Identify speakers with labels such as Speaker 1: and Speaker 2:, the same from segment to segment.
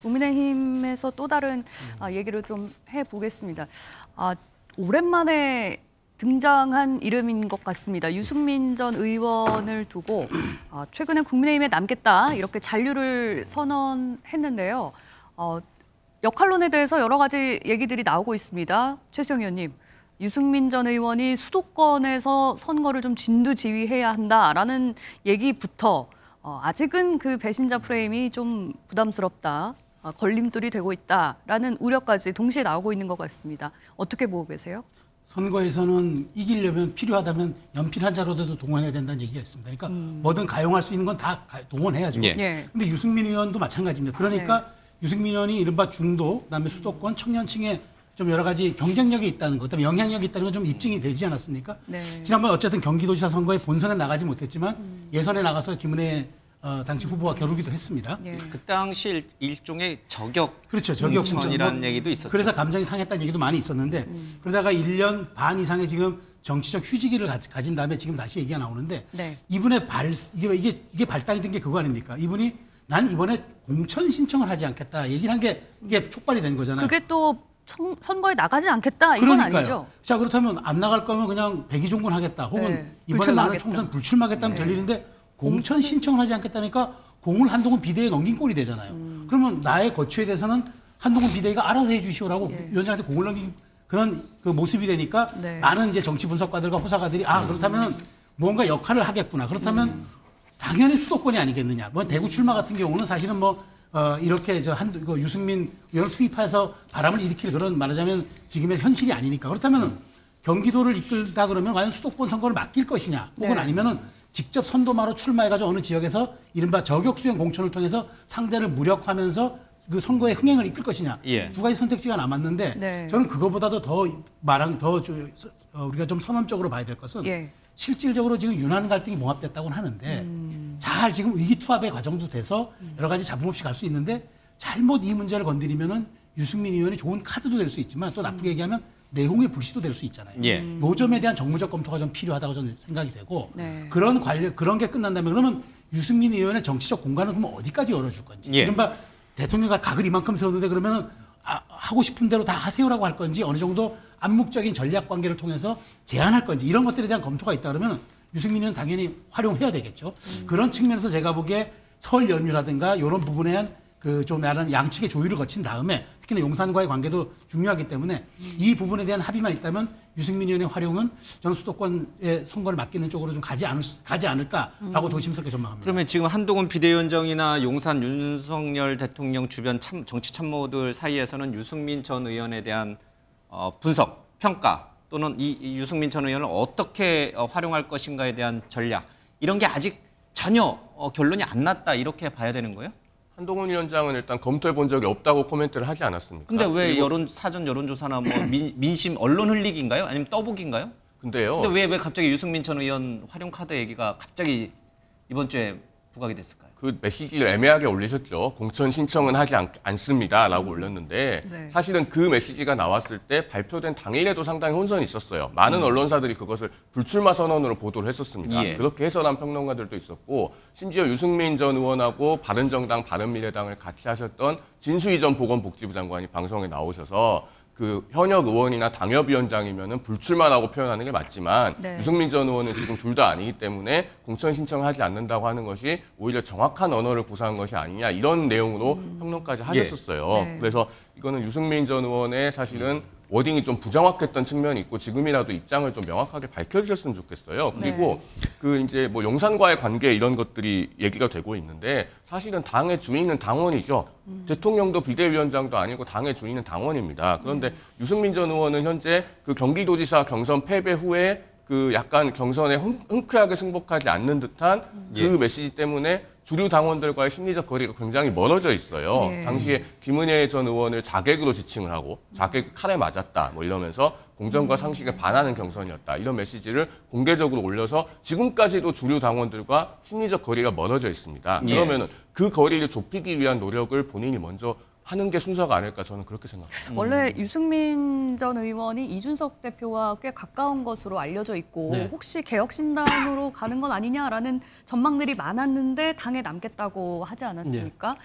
Speaker 1: 국민의힘에서 또 다른 얘기를 좀 해보겠습니다. 오랜만에 등장한 이름인 것 같습니다. 유승민 전 의원을 두고 최근에 국민의힘에 남겠다 이렇게 잔류를 선언했는데요. 역할론에 대해서 여러 가지 얘기들이 나오고 있습니다. 최수영 의원님, 유승민 전 의원이 수도권에서 선거를 좀 진두지휘해야 한다라는 얘기부터 아직은 그 배신자 프레임이 좀 부담스럽다. 걸림돌이 되고 있다라는 우려까지 동시에 나오고 있는 것 같습니다. 어떻게 보고 계세요?
Speaker 2: 선거에서는 이기려면 필요하다면 연필 한 자로라도 동원해야 된다는 얘기가 있습니다. 그러니까 뭐든 가용할 수 있는 건 다 동원해야죠. 그런데 유승민 의원도 마찬가지입니다. 그러니까 유승민 의원이 이른바 중도, 그다음에 수도권, 청년층에 좀 여러 가지 경쟁력이 있다는 것, 그다음에 영향력이 있다는 건 좀 입증이 되지 않았습니까? 지난번 어쨌든 경기도지사 선거에 본선에 나가지 못했지만 예선에 나가서 김은혜 당시 후보와 겨루기도 했습니다.
Speaker 3: 그 당시 일종의 저격
Speaker 2: 그렇죠. 저격
Speaker 3: 공천이라는 얘기도 있었죠.
Speaker 2: 그래서 감정이 상했다는 얘기도 많이 있었는데 그러다가 1년 반 이상의 지금 정치적 휴지기를 가진 다음에 지금 다시 얘기가 나오는데 이분의 이게 발단이 된 게 그거 아닙니까? 이분이 난 이번에 공천 신청을 하지 않겠다 얘기를 한 게 이게 촉발이 된 거잖아요.
Speaker 1: 그게 또 선거에 나가지 않겠다 이건
Speaker 2: 그러니까요.
Speaker 1: 아니죠? 자,
Speaker 2: 그렇다면 안 나갈 거면 그냥 백의종군 하겠다 혹은 이번에 나는 총선 불출마하겠다면 될 일인데 공천 신청을 하지 않겠다니까 공을 한동훈 비대위에 넘긴 꼴이 되잖아요. 그러면 나의 거취에 대해서는 한동훈 비대위가 알아서 해 주시오라고 위원장한테 공을 넘긴 그런 그 모습이 되니까 많은 이제 정치 분석가들과 호사가들이 그렇다면 뭔가 역할을 하겠구나. 그렇다면 당연히 수도권이 아니겠느냐. 뭐 대구 출마 같은 경우는 사실은 이렇게 유승민 의원을 투입해서 바람을 일으킬 그런 말하자면 지금의 현실이 아니니까. 그렇다면 경기도를 이끌다 그러면 과연 수도권 선거를 맡길 것이냐. 혹은 아니면은 직접 선도마로 출마해가지고 어느 지역에서 이른바 저격수용 공천을 통해서 상대를 무력화하면서 그 선거의 흥행을 이끌 것이냐. 두 가지 선택지가 남았는데 저는 그거보다도 우리가 좀 선언적으로 봐야 될 것은 실질적으로 지금 윤한 갈등이 봉합됐다고는 하는데 잘 지금 의기투합의 과정도 돼서 여러 가지 잡음 없이 갈 수 있는데 잘못 이 문제를 건드리면은 유승민 의원이 좋은 카드도 될 수 있지만 또 나쁘게 얘기하면 내홍의 불씨도 될 수 있잖아요. 요 점에 대한 정무적 검토가 좀 필요하다고 저는 생각이 되고 그런 게 끝난다면 그러면 유승민 의원의 정치적 공간은 그러면 어디까지 열어줄 건지. 이른바 대통령과 각을 이만큼 세웠는데 그러면은 하고 싶은 대로 다 하세요라고 할 건지 어느 정도 암묵적인 전략 관계를 통해서 제한할 건지 이런 것들에 대한 검토가 있다 그러면 유승민 의원은 당연히 활용해야 되겠죠. 그런 측면에서 제가 보기에 설 연휴라든가 이런 부분에 대한 좀 말하는 양측의 조율을 거친 다음에 특히나 용산과의 관계도 중요하기 때문에 이 부분에 대한 합의만 있다면 유승민 의원의 활용은 저는 수도권의 선거를 맡기는 쪽으로 좀 가지 않을까라고 조심스럽게 전망합니다.
Speaker 3: 그러면 지금 한동훈 비대위원장이나 용산 윤석열 대통령 주변 정치 참모들 사이에서는 유승민 전 의원에 대한 분석, 평가 또는 이 유승민 전 의원을 어떻게 활용할 것인가에 대한 전략 이런 게 아직 전혀 결론이 안 났다 이렇게 봐야 되는 거예요?
Speaker 4: 한동훈 위원장은 일단 검토해 본 적이 없다고 코멘트를 하지 않았습니까?
Speaker 3: 근데 왜 사전 여론조사나 민심 언론 흘리기인가요? 아니면 떠보기인가요? 근데 왜 갑자기 유승민 전 의원 활용 카드 얘기가 갑자기 이번 주에 부각이 됐을까요?
Speaker 4: 그 메시지를 애매하게 올리셨죠. 공천 신청은 하지 않습니다라고 올렸는데 사실은 그 메시지가 나왔을 때 발표된 당일에도 상당히 혼선이 있었어요. 많은 언론사들이 그것을 불출마 선언으로 보도를 했었습니다. 그렇게 해석한 평론가들도 있었고 심지어 유승민 전 의원하고 바른정당, 바른미래당을 같이 하셨던 진수희 전 보건복지부 장관이 방송에 나오셔서 그 현역 의원이나 당협위원장이면은 불출마라고 표현하는 게 맞지만 유승민 전 의원은 지금 둘 다 아니기 때문에 공천 신청을 하지 않는다고 하는 것이 오히려 정확한 언어를 구사한 것이 아니냐 이런 내용으로 평론까지 하셨었어요. 그래서 이거는 유승민 전 의원의 사실은 워딩이 좀 부정확했던 측면이 있고 지금이라도 입장을 좀 명확하게 밝혀주셨으면 좋겠어요. 그리고 이제 용산과의 관계 이런 것들이 얘기가 되고 있는데 사실은 당의 주인은 당원이죠. 대통령도 비대위원장도 아니고 당의 주인은 당원입니다. 그런데 유승민 전 의원은 현재 그 경기도지사 경선 패배 후에 그 약간 경선에 흔쾌하게 승복하지 않는 듯한 그 메시지 때문에 주류 당원들과의 심리적 거리가 굉장히 멀어져 있어요. 당시에 김은혜 전 의원을 자객으로 지칭을 하고 자객 칼에 맞았다 이러면서 공정과 상식에 반하는 경선이었다. 이런 메시지를 공개적으로 올려서 지금까지도 주류 당원들과 심리적 거리가 멀어져 있습니다. 그러면은 그 거리를 좁히기 위한 노력을 본인이 먼저 하는 게 순서가 아닐까 저는 그렇게 생각합니다.
Speaker 1: 원래 유승민 전 의원이 이준석 대표와 꽤 가까운 것으로 알려져 있고 혹시 개혁신당으로 가는 건 아니냐라는 전망들이 많았는데 당에 남겠다고 하지 않았습니까?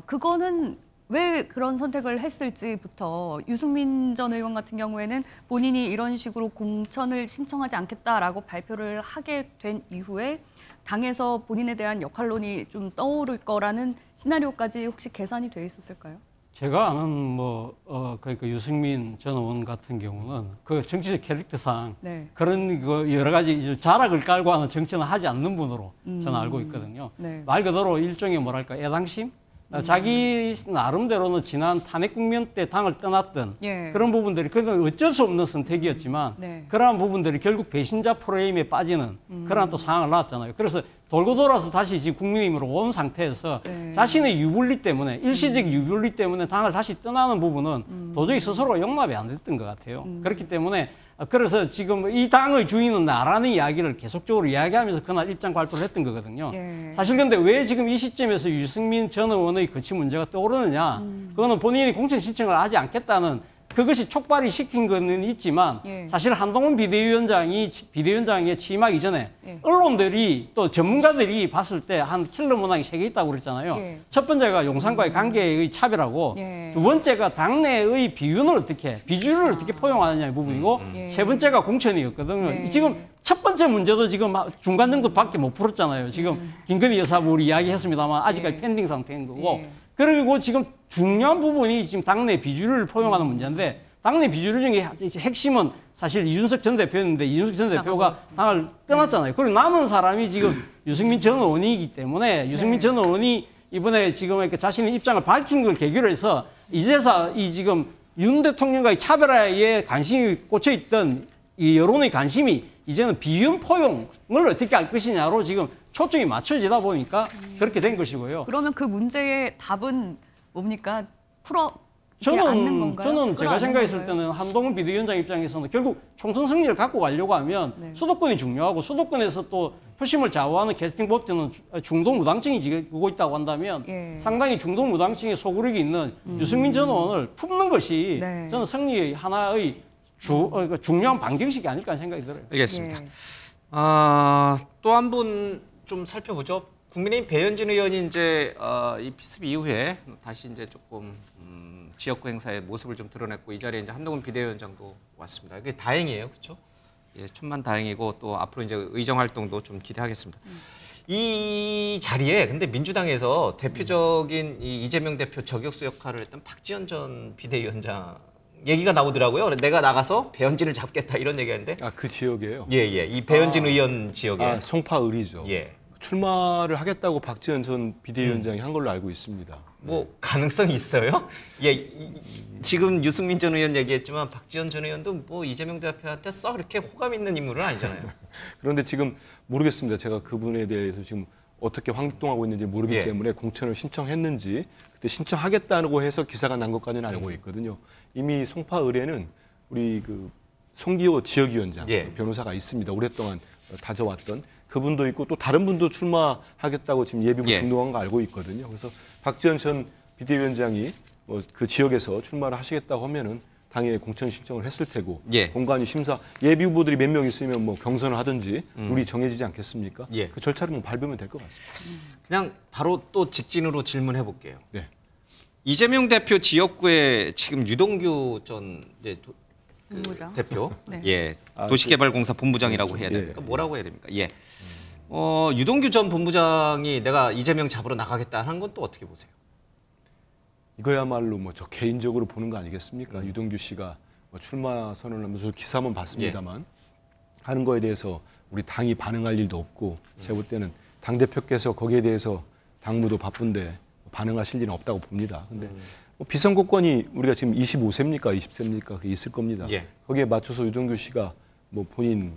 Speaker 1: 그거는 왜 그런 선택을 했을지부터 유승민 전 의원 같은 경우에는 본인이 이런 식으로 공천을 신청하지 않겠다라고 발표를 하게 된 이후에 당에서 본인에 대한 역할론이 좀 떠오를 거라는 시나리오까지 혹시 계산이 돼 있었을까요?
Speaker 5: 제가 아는 그러니까 유승민 전 의원 같은 경우는 그 정치적 캐릭터상
Speaker 1: 네.
Speaker 5: 그런 그 여러 가지 자락을 깔고 하는 정치는 하지 않는 분으로 저는 알고 있거든요.
Speaker 1: 네.
Speaker 5: 말 그대로 일종의 뭐랄까 애당심? 자기 나름대로는 지난 탄핵 국면 때 당을 떠났던
Speaker 1: 예.
Speaker 5: 그런 부분들이 그래도 어쩔 수 없는 선택이었지만
Speaker 1: 네.
Speaker 5: 그러한 부분들이 결국 배신자 프레임에 빠지는 그러한 또 상황을 낳았잖아요. 그래서 돌고 돌아서 다시 지금 국민의힘으로 온 상태에서
Speaker 1: 네.
Speaker 5: 자신의 유불리 때문에 일시적 유불리 때문에 당을 다시 떠나는 부분은 도저히 스스로가 용납이 안 됐던 것 같아요. 그렇기 때문에 그래서 지금 이 당의 주인은 나라는 이야기를 계속적으로 이야기하면서 그날 입장 발표를 했던 거거든요.
Speaker 1: 예.
Speaker 5: 사실 근데 왜 지금 이 시점에서 유승민 전 의원의 거취 문제가 떠오르느냐. 그거는 본인이 공천 신청을 하지 않겠다는 그것이 촉발이 시킨 거는 있지만
Speaker 1: 예.
Speaker 5: 사실 한동훈 비대위원장에 취임하기 전에
Speaker 1: 예.
Speaker 5: 언론들이 또 전문가들이 봤을 때 한 킬러 문항이 3개 있다고 그랬잖아요.
Speaker 1: 예.
Speaker 5: 첫 번째가 용산과의 관계의 차별하고
Speaker 1: 예.
Speaker 5: 두 번째가 당내의 비윤을 어떻게 비주류를 어떻게 포용하느냐의 부분이고
Speaker 1: 예.
Speaker 5: 세 번째가 공천이었거든요.
Speaker 1: 예.
Speaker 5: 지금 첫 번째 문제도 지금 중간 정도밖에 못 풀었잖아요. 지금 김건희 여사부 우리 이야기했습니다만 아직까지
Speaker 1: 예.
Speaker 5: 펜딩 상태인 거고
Speaker 1: 예.
Speaker 5: 그리고 지금 중요한 부분이 지금 당내 비주류를 포용하는 문제인데 당내 비주류 중에 핵심은 사실 이준석 전 대표였는데 이준석 전 대표가 당을 떠났잖아요. 그리고 남은 사람이 지금 유승민 전 의원이기 때문에 유승민 전 의원이 이번에 지금 이렇게 자신의 입장을 밝힌 걸 계기로 해서 이제서 이 지금 윤 대통령과의 차별화에 관심이 꽂혀 있던 이 여론의 관심이 이제는 비윤 포용을 어떻게 할 것이냐로 지금 초점이 맞춰지다 보니까 그렇게 된 것이고요.
Speaker 1: 그러면 그 문제의 답은 뭡니까? 않는 건가요?
Speaker 5: 저는 제가
Speaker 1: 끌어안는
Speaker 5: 생각했을
Speaker 1: 건가요?
Speaker 5: 때는 한동훈 비대위원장 입장에서는 결국 총선 승리를 갖고 가려고 하면
Speaker 1: 네.
Speaker 5: 수도권이 중요하고 수도권에서 또 표심을 좌우하는 캐스팅 보트는 중도 무당층이 지고 있다고 한다면
Speaker 1: 예.
Speaker 5: 상당히 중도 무당층의 소구력이 있는 유승민 전 의원을 품는 것이
Speaker 1: 네.
Speaker 5: 저는 승리의 하나의 중요한 방정식이 아닐까 하는 생각이 들어요.
Speaker 3: 알겠습니다.
Speaker 1: 예.
Speaker 3: 또 한 분 좀 살펴보죠. 국민의힘 배현진 의원이 이제 이 피습 이후에 다시 이제 조금 지역구 행사의 모습을 좀 드러냈고 이 자리에 이제 한동훈 비대위원장도 왔습니다. 이게 다행이에요, 그렇죠? 예, 천만 다행이고 또 앞으로 이제 의정 활동도 좀 기대하겠습니다. 이 자리에 근데 민주당에서 대표적인 이 이재명 대표 저격수 역할을 했던 박지원 전 비대위원장 얘기가 나오더라고요. 내가 나가서 배현진을 잡겠다 이런 얘기하는데.
Speaker 6: 그 지역이에요.
Speaker 3: 예. 이 배현진 의원 지역에.
Speaker 6: 송파을이죠.
Speaker 3: 예.
Speaker 6: 출마를 하겠다고 박지원 전 비대위원장이 한 걸로 알고 있습니다.
Speaker 3: 뭐 가능성이 있어요? 예. 지금 유승민 전 의원 얘기했지만 박지원 전 의원도 뭐 이재명 대표한테 썩 이렇게 호감 있는 인물은 아니잖아요.
Speaker 6: 그런데 지금 모르겠습니다. 제가 그분에 대해서 지금 어떻게 활동하고 있는지 모르기
Speaker 3: 예.
Speaker 6: 때문에 공천을 신청했는지 그때 신청하겠다고 해서 기사가 난 것까지는 알고 있거든요. 이미 송파을에는 우리 그 송기호 지역위원장
Speaker 3: 예.
Speaker 6: 변호사가 있습니다. 오랫동안 다져왔던 그분도 있고 또 다른 분도 출마하겠다고 지금 예비군
Speaker 3: 예.
Speaker 6: 등록한 거 알고 있거든요. 그래서 박지원 전 비대위원장이 그 지역에서 출마를 하시겠다고 하면은 당연히 공천 신청을 했을 테고
Speaker 3: 예.
Speaker 6: 공관위 심사 예비 후보들이 몇 명 있으면 뭐 경선을 하든지 룰이 정해지지 않겠습니까?
Speaker 3: 예.
Speaker 6: 그 절차를 뭐 밟으면 될 것 같습니다.
Speaker 3: 그냥 바로 또 직진으로 질문해 볼게요.
Speaker 6: 네.
Speaker 3: 이재명 대표 지역구에 지금 유동규 전 이제
Speaker 1: 본부장.
Speaker 3: 대표,
Speaker 1: 네.
Speaker 3: 예, 도시개발공사 본부장이라고 해야 됩니까? 뭐라고 해야 됩니까? 예, 유동규 전 본부장이 내가 이재명 잡으러 나가겠다 하는 건 또 어떻게 보세요?
Speaker 6: 이거야말로 뭐 저 개인적으로 보는 거 아니겠습니까? 유동규 씨가 뭐 출마 선언을 하면서 기사 한번 봤습니다만 하는 거에 대해서 우리 당이 반응할 일도 없고 제가 볼 때는 당 대표께서 거기에 대해서 당무도 바쁜데 반응하실 일은 없다고 봅니다. 근데 뭐 비선거권이 우리가 지금 25세입니까, 20세입니까? 그게 있을 겁니다.
Speaker 3: 예.
Speaker 6: 거기에 맞춰서 유동규 씨가 뭐 본인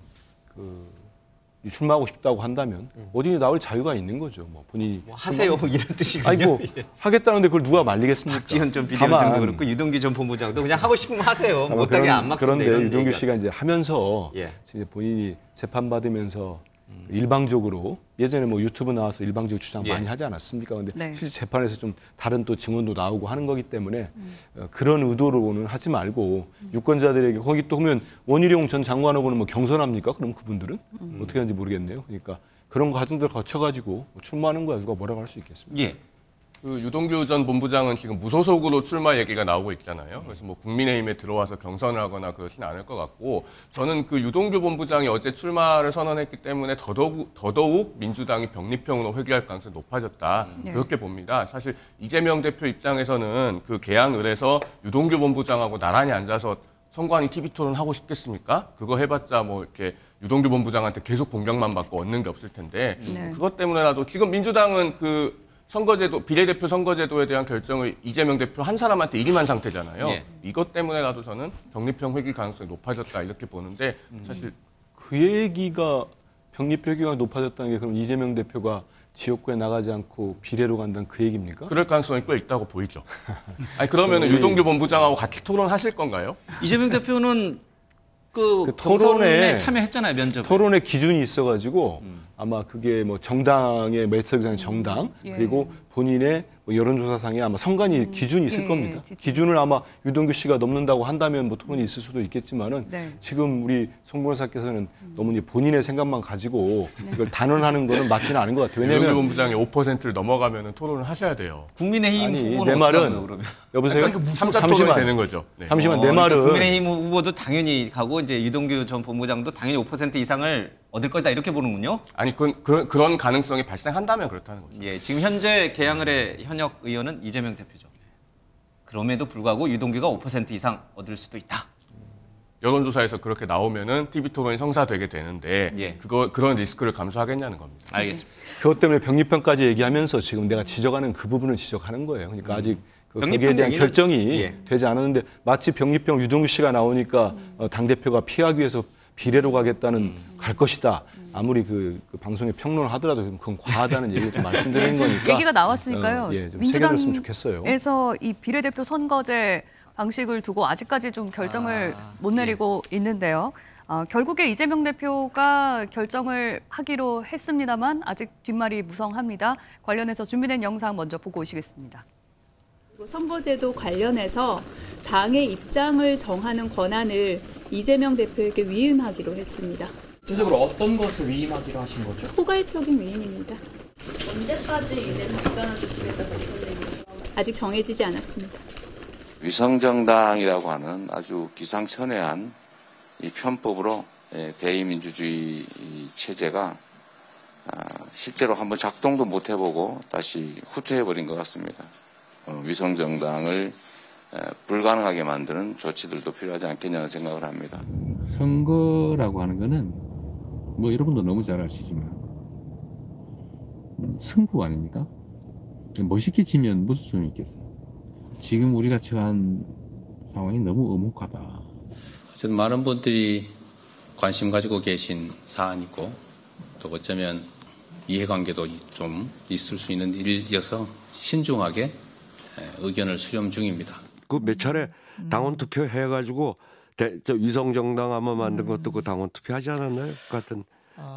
Speaker 6: 출마하고 싶다고 한다면 어디니 나올 자유가 있는 거죠. 뭐 본인이
Speaker 3: 뭐 하세요 이런 뜻이군요.
Speaker 6: 아니 뭐
Speaker 3: 예.
Speaker 6: 하겠다는데 그걸 누가 말리겠습니까?
Speaker 3: 박지원 전 비대위원장도
Speaker 6: 다만
Speaker 3: 그렇고 유동규 전 본부장도 그냥 하고 싶으면 하세요.
Speaker 6: 아마
Speaker 3: 못하게 안 막습니다.
Speaker 6: 그런데
Speaker 3: 이런
Speaker 6: 유동규
Speaker 3: 얘기가.
Speaker 6: 씨가 이제 하면서
Speaker 3: 예.
Speaker 6: 이제 본인이 재판 받으면서 일방적으로 예전에 뭐 유튜브 나와서 일방적 주장
Speaker 3: 예.
Speaker 6: 많이 하지 않았습니까? 근데
Speaker 1: 네.
Speaker 6: 실제 재판에서 좀 다른 또 증언도 나오고 하는 거기 때문에 그런 의도로는 하지 말고 유권자들에게 거기 또 보면 원희룡 전 장관하고는 뭐 경선합니까? 그럼 그분들은 어떻게 하는지 모르겠네요. 그러니까 그런 과정들 거쳐가지고 출마하는 거야 누가 뭐라고 할 수 있겠습니까?
Speaker 3: 예.
Speaker 4: 그 유동규 전 본부장은 지금 무소속으로 출마 얘기가 나오고 있잖아요. 그래서 뭐 국민의힘에 들어와서 경선을 하거나 그러진 않을 것 같고, 저는 그 유동규 본부장이 어제 출마를 선언했기 때문에 더더욱 민주당이 병립형으로 회귀할 가능성이 높아졌다. 그렇게 봅니다. 사실 이재명 대표 입장에서는 그 개항을해서 유동규 본부장하고 나란히 앉아서 선관위 TV 토론 하고 싶겠습니까? 그거 해봤자 뭐 이렇게 유동규 본부장한테 계속 공격만 받고 얻는 게 없을 텐데, 그것 때문에라도 지금 민주당은 그 선거제도, 비례대표 선거제도에 대한 결정을 이재명 대표 한 사람한테 일임한 상태잖아요. 예. 이것 때문에라도 저는 병립형 회귀 가능성이 높아졌다 이렇게 보는데, 사실
Speaker 6: 그 얘기가 병립 회귀가 높아졌다는 게 그럼 이재명 대표가 지역구에 나가지 않고 비례로 간다는 그 얘기입니까?
Speaker 4: 그럴 가능성이 꽤 있다고 보이죠. 아니 그러면은 유동규 본부장하고 같이 토론하실 건가요?
Speaker 3: 이재명 대표는 그 토론에 참여했잖아요, 면접에.
Speaker 6: 토론의 기준이 있어가지고 아마 그게 뭐 정당의 매석이라는 정당 그리고 본인의 뭐 여론조사상에 아마 선관위 기준이 있을 겁니다. 기준을 아마 유동규 씨가 넘는다고 한다면 뭐 토론이 있을 수도 있겠지만은 지금 우리 송 변호사께서는 너무 본인의 생각만 가지고 이걸 단언하는 거는 맞지는 않은 것 같아요. 왜냐하면
Speaker 4: 유동규 본부장이 5%를 넘어가면은 토론을 하셔야 돼요.
Speaker 3: 국민의힘 후보는
Speaker 6: 내 말은
Speaker 3: 그러면?
Speaker 6: 여보세요.
Speaker 4: 그러니까 3자 토론이 되는 거죠. 네.
Speaker 6: 잠시만 내
Speaker 3: 그러니까
Speaker 6: 말은
Speaker 3: 국민의힘 후보도 당연히 가고 이제 유동규 전 본부장도 당연히 5% 이상을 얻을 거다 이렇게 보는군요.
Speaker 4: 아니 그런 가능성이 발생한다면 그렇다는 거죠.
Speaker 3: 예, 지금 현재 개항을의 현역 의원은 이재명 대표죠. 그럼에도 불구하고 유동규가 5% 이상 얻을 수도 있다.
Speaker 4: 여론조사에서 그렇게 나오면은 TV 토론이 성사되게 되는데 그런 리스크를 감수하겠냐는 겁니다.
Speaker 3: 알겠습니다.
Speaker 6: 그것 때문에 병립형까지 얘기하면서 지금 내가 지적하는 그 부분을 지적하는 거예요. 그러니까 아직 거기에 대한 결정이 되지 않았는데 마치 병립형 유동규 씨가 나오니까 당대표가 피하기 위해서 비례로 가겠다는 갈 것이다. 아무리 그 방송에 평론을 하더라도 그건 과하다는 얘기를 좀 말씀드리는 거니까.
Speaker 1: 얘기가 나왔으니까요.
Speaker 6: 좀 새겨졌으면 좋겠어요.
Speaker 1: 민주당에서 이 비례대표 선거제 방식을 두고 아직까지 좀 결정을 못 내리고 있는데요. 결국에 이재명 대표가 결정을 하기로 했습니다만 아직 뒷말이 무성합니다. 관련해서 준비된 영상 먼저 보고 오시겠습니다.
Speaker 7: 선거제도 관련해서 당의 입장을 정하는 권한을 이재명 대표에게 위임하기로 했습니다.
Speaker 8: 구체적으로 어떤 것을 위임하기로 하신 거죠?
Speaker 7: 포괄적인 위임입니다.
Speaker 9: 언제까지 이제 답변을 주시겠다고 결정입니까?
Speaker 7: 아직 정해지지 않았습니다.
Speaker 10: 위성정당이라고 하는 아주 기상천외한 이 편법으로 대의민주주의 체제가 실제로 한번 작동도 못 해보고 다시 후퇴해버린 것 같습니다. 위성정당을 불가능하게 만드는 조치들도 필요하지 않겠냐는 생각을 합니다.
Speaker 11: 선거라고 하는 거는 뭐 여러분도 너무 잘 아시지만 승부 아닙니까? 멋있게 지면 무슨 소용이 있겠어요? 지금 우리가 처한 상황이 너무 엄혹하다.
Speaker 12: 어쨌든 많은 분들이 관심 가지고 계신 사안이고 또 어쩌면 이해관계도 좀 있을 수 있는 일이어서 신중하게 의견을 수렴 중입니다.
Speaker 13: 그 몇 차례 당원 투표 해가지고 위성정당 아마 만든 것도 그 당원 투표 하지 않았나요? 같은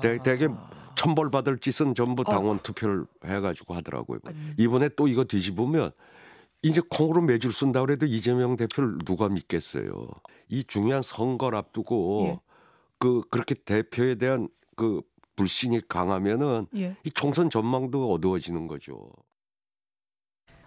Speaker 13: 되게 천벌 받을 짓은 전부 당원 투표를 해가지고 하더라고요. 이번에 또 이거 뒤집으면 이제 콩으로 매줄 쓴다 그래도 이재명 대표를 누가 믿겠어요? 이 중요한 선거를 앞두고 그렇게 대표에 대한 그 불신이 강하면은 이 총선 전망도 어두워지는 거죠.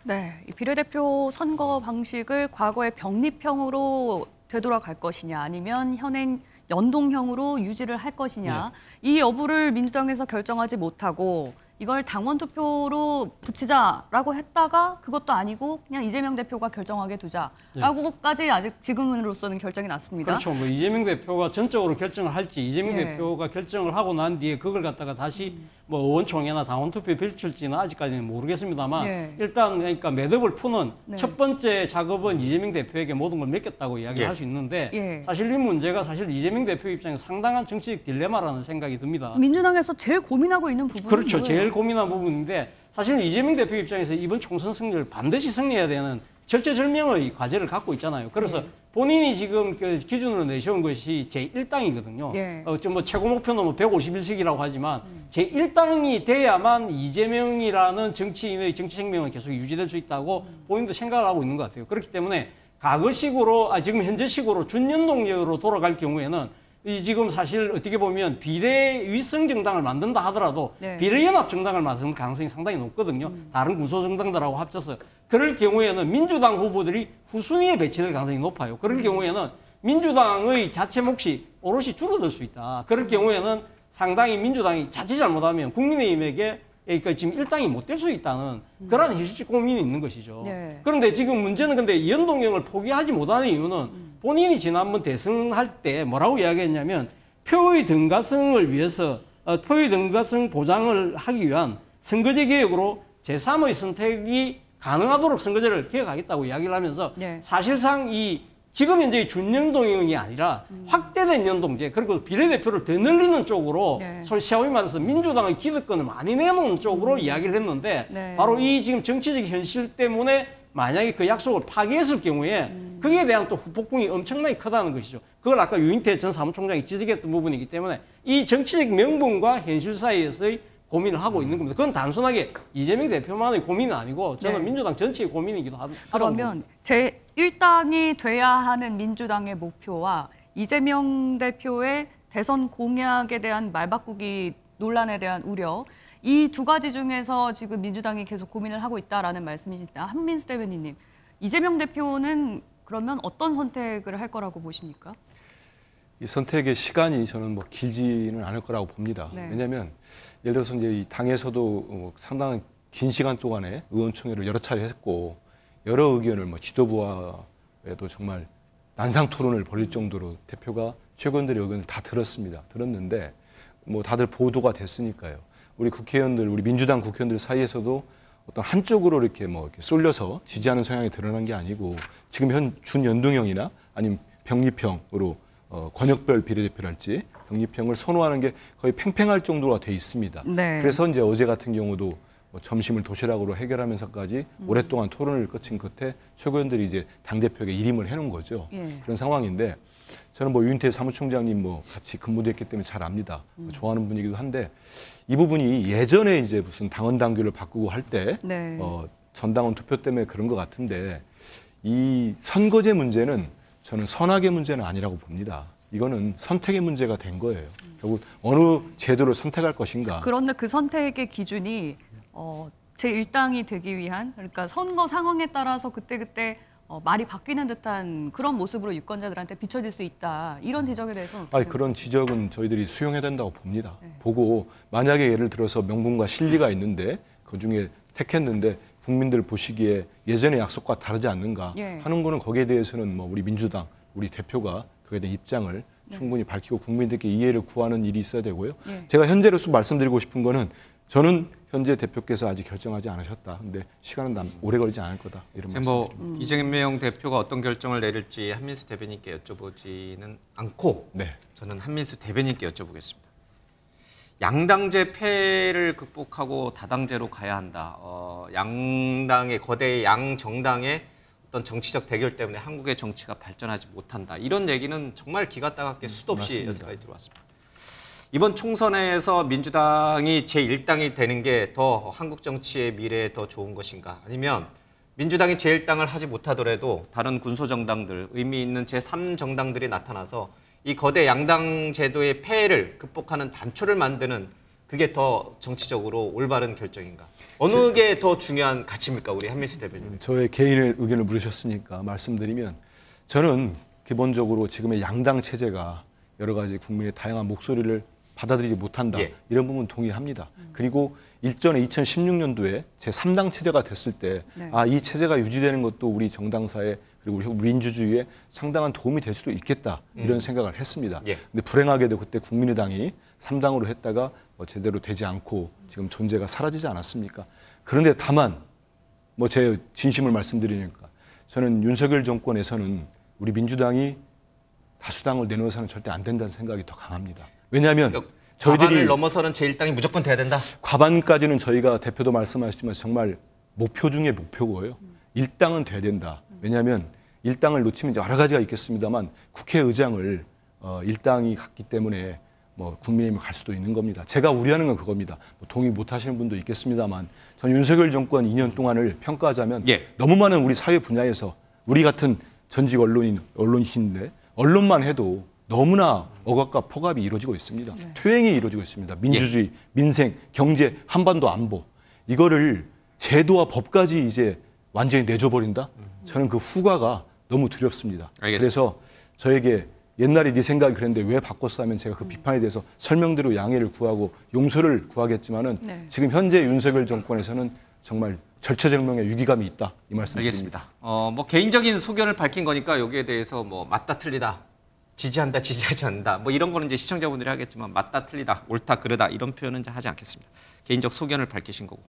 Speaker 1: 네, 이 비례대표 선거 방식을 과거의 병립형으로 되돌아갈 것이냐 아니면 현행 연동형으로 유지를 할 것이냐 이 여부를 민주당에서 결정하지 못하고 이걸 당원 투표로 붙이자라고 했다가 그것도 아니고 그냥 이재명 대표가 결정하게 두자라고까지 아직 지금으로서는 결정이 났습니다.
Speaker 5: 그렇죠. 뭐 이재명 대표가 전적으로 결정을 할지 이재명 대표가 결정을 하고 난 뒤에 그걸 갖다가 다시 뭐 의원총회나 당원 투표에 비출지는 아직까지는 모르겠습니다만 일단 그러니까 매듭을 푸는 첫 번째 작업은 이재명 대표에게 모든 걸 맡겼다고 이야기할 수 있는데 사실 이 문제가 사실 이재명 대표 입장에서 상당한 정치적 딜레마라는 생각이 듭니다.
Speaker 1: 민주당에서 제일 고민하고 있는 부분은
Speaker 5: 그렇죠.
Speaker 1: 뭐예요?
Speaker 5: 제일 고민한 부분인데 사실 이재명 대표 입장에서 이번 총선 승리를 반드시 승리해야 되는 절체절명의 과제를 갖고 있잖아요. 그래서 본인이 지금 그 기준으로 내세운 것이 제1당이거든요. 뭐 최고 목표는 뭐 151석이라고 하지만 제1당이 돼야만 이재명이라는 정치인의 정치 생명은 계속 유지될 수 있다고 본인도 생각을 하고 있는 것 같아요. 그렇기 때문에 과거식으로 지금 현재식으로 준연동형으로 돌아갈 경우에는 이 지금 사실 어떻게 보면 비례위성 정당을 만든다 하더라도
Speaker 1: 네.
Speaker 5: 비례연합 정당을 만들 가능성이 상당히 높거든요. 다른 구소 정당들하고 합쳐서. 그럴 경우에는 민주당 후보들이 후순위에 배치될 가능성이 높아요. 그럴 경우에는 민주당의 자체 몫이 오롯이 줄어들 수 있다. 그럴 경우에는 상당히 민주당이 자칫 잘못하면 국민의힘에게 그러니까 지금 일당이 못 될 수 있다는 그런 현실적 고민이 있는 것이죠.
Speaker 1: 네.
Speaker 5: 그런데 지금 문제는 근데 연동형을 포기하지 못하는 이유는 본인이 지난번 대선할 때 뭐라고 이야기했냐면 표의 등가성을 위해서 표의 등가성 보장을 하기 위한 선거제 개혁으로 제3의 선택이 가능하도록 선거제를 개혁하겠다고 이야기를 하면서
Speaker 1: 네.
Speaker 5: 사실상 이 지금 현재 준연동형이 아니라 확대된 연동제 그리고 비례대표를 더 늘리는 쪽으로
Speaker 1: 네.
Speaker 5: 소위 말해서 민주당의 기득권을 많이 내놓는 쪽으로 이야기를 했는데
Speaker 1: 네.
Speaker 5: 바로 이 지금 정치적 현실 때문에 만약에 그 약속을 파기했을 경우에 그에 대한 또 후폭풍이 엄청나게 크다는 것이죠. 그걸 아까 유인태 전 사무총장이 지적했던 부분이기 때문에 이 정치적 명분과 현실 사이에서의 고민을 하고 있는 겁니다. 그건 단순하게 이재명 대표만의 고민은 아니고 저는
Speaker 1: 네.
Speaker 5: 민주당 전체의 고민이기도 하다고
Speaker 1: 그러면 제1당이 돼야 하는 민주당의 목표와 이재명 대표의 대선 공약에 대한 말바꾸기 논란에 대한 우려, 이 두 가지 중에서 지금 민주당이 계속 고민을 하고 있다라는 말씀이시다. 한민수 대변인님, 이재명 대표는 그러면 어떤 선택을 할 거라고 보십니까?
Speaker 6: 이 선택의 시간이 저는 뭐 길지는 않을 거라고 봅니다.
Speaker 1: 네.
Speaker 6: 왜냐하면 예를 들어서 이제 이 당에서도 상당한 긴 시간 동안에 의원총회를 여러 차례 했고 여러 의견을 뭐 지도부와에도 정말 난상 토론을 벌일 정도로 대표가 최고위원들의 의견을 다 들었습니다. 들었는데 뭐 다들 보도가 됐으니까요. 우리 국회의원들, 우리 민주당 국회의원들 사이에서도 어떤 한쪽으로 이렇게 뭐 이렇게 쏠려서 지지하는 성향이 드러난 게 아니고 지금 현 준연동형이나 아니면 병립형으로 권역별 비례대표랄지 병립형을 선호하는 게 거의 팽팽할 정도가 돼 있습니다.
Speaker 1: 네.
Speaker 6: 그래서 이제 어제 같은 경우도 뭐 점심을 도시락으로 해결하면서까지 오랫동안 토론을 거친 끝에 최고위원들이 이제 당대표에게 일임을 해놓은 거죠.
Speaker 1: 예.
Speaker 6: 그런 상황인데 저는 뭐 유인태 사무총장님 뭐 같이 근무도 했기 때문에 잘 압니다. 좋아하는 분이기도 한데 이 부분이 예전에 이제 무슨 당원 당규를 바꾸고 할 때
Speaker 1: 네.
Speaker 6: 전당원 투표 때문에 그런 것 같은데 이 선거제 문제는 저는 선악의 문제는 아니라고 봅니다. 이거는 선택의 문제가 된 거예요. 결국 어느 제도를 선택할 것인가.
Speaker 1: 그런데 그 선택의 기준이 제1당이 되기 위한, 그러니까 선거 상황에 따라서 그때그때 말이 바뀌는 듯한 그런 모습으로 유권자들한테 비춰질 수 있다. 이런 지적에 대해서
Speaker 6: 그런 지적은 저희들이 수용해야 된다고 봅니다. 네. 보고 만약에 예를 들어서 명분과 실리가 있는데 그중에 택했는데 국민들 보시기에 예전의 약속과 다르지 않는가 하는 거는 거기에 대해서는 뭐 우리 민주당, 우리 대표가 그에 대한 입장을 충분히 밝히고 국민들께 이해를 구하는 일이 있어야 되고요. 제가 현재로서 말씀드리고 싶은 거는 저는 현재 대표께서 아직 결정하지 않으셨다. 근데 시간은 오래 걸리지 않을 거다. 이런 말씀.
Speaker 3: 이재명 대표가 어떤 결정을 내릴지 한민수 대변인께 여쭤보지는 않고 저는 한민수 대변인께 여쭤보겠습니다. 양당제 폐를 극복하고 다당제로 가야 한다. 양당의 거대 양정당의 어떤 정치적 대결 때문에 한국의 정치가 발전하지 못한다. 이런 얘기는 정말 기가 따갑게 수도 없이 여기까지 들어왔습니다. 이번 총선에서 민주당이 제1당이 되는 게 더 한국 정치의 미래에 더 좋은 것인가? 아니면 민주당이 제1당을 하지 못하더라도 다른 군소정당들, 의미 있는 제3정당들이 나타나서 이 거대 양당 제도의 폐해를 극복하는 단초를 만드는 그게 더 정치적으로 올바른 결정인가? 어느 게 더 중요한 가치입니까? 우리 한민수 대변인.
Speaker 6: 저의 개인의 의견을 물으셨으니까 말씀드리면 저는 기본적으로 지금의 양당 체제가 여러 가지 국민의 다양한 목소리를 받아들이지 못한다. 이런 부분 동의합니다. 그리고 일전에 2016년도에 제3당 체제가 됐을 때 이 체제가 유지되는 것도 우리 정당사에 그리고 우리 민주주의에 상당한 도움이 될 수도 있겠다. 이런 생각을 했습니다. 근데 불행하게도 그때 국민의당이 3당으로 했다가 제대로 되지 않고 지금 존재가 사라지지 않았습니까? 그런데 다만 제 진심을 말씀드리니까 저는 윤석열 정권에서는 우리 민주당이 다수당을 내놓아서는 절대 안 된다는 생각이 더 강합니다. 왜냐하면 저희들이
Speaker 3: 과반을 넘어서는 제1당이 무조건 돼야 된다.
Speaker 6: 과반까지는 저희가 대표도 말씀하셨지만 정말 목표 중에 목표고요. 1당은 돼야 된다. 왜냐하면 1당을 놓치면 여러 가지가 있겠습니다만 국회의장을 1당이 갖기 때문에 국민의힘이 갈 수도 있는 겁니다. 제가 우려하는 건 그겁니다. 동의 못 하시는 분도 있겠습니다만 전 윤석열 정권 2년 동안을 평가하자면 너무 많은 우리 사회 분야에서 우리 같은 전직 언론인인데 언론만 해도 너무나 억압과 폭압이 이루어지고 있습니다. 퇴행이 이루어지고 있습니다. 민주주의, 민생, 경제, 한반도 안보 이거를 제도와 법까지 이제 완전히 내줘버린다? 저는 그 후과가 너무 두렵습니다.
Speaker 3: 알겠습니다.
Speaker 6: 그래서 저에게 옛날에 네 생각이 그랬는데 왜 바꿨어 하면 제가 그 비판에 대해서 설명대로 양해를 구하고 용서를 구하겠지만은 지금 현재 윤석열 정권에서는 정말 절체절명의 위기감이 있다 이 말씀드립니다.
Speaker 3: 알겠습니다. 뭐 개인적인 소견을 밝힌 거니까 여기에 대해서 뭐 맞다 틀리다, 지지한다, 지지하지 않는다 뭐 이런 거는 이제 시청자분들이 하겠지만 맞다 틀리다, 옳다 그르다 이런 표현은 이제 하지 않겠습니다. 개인적 소견을 밝히신 거고.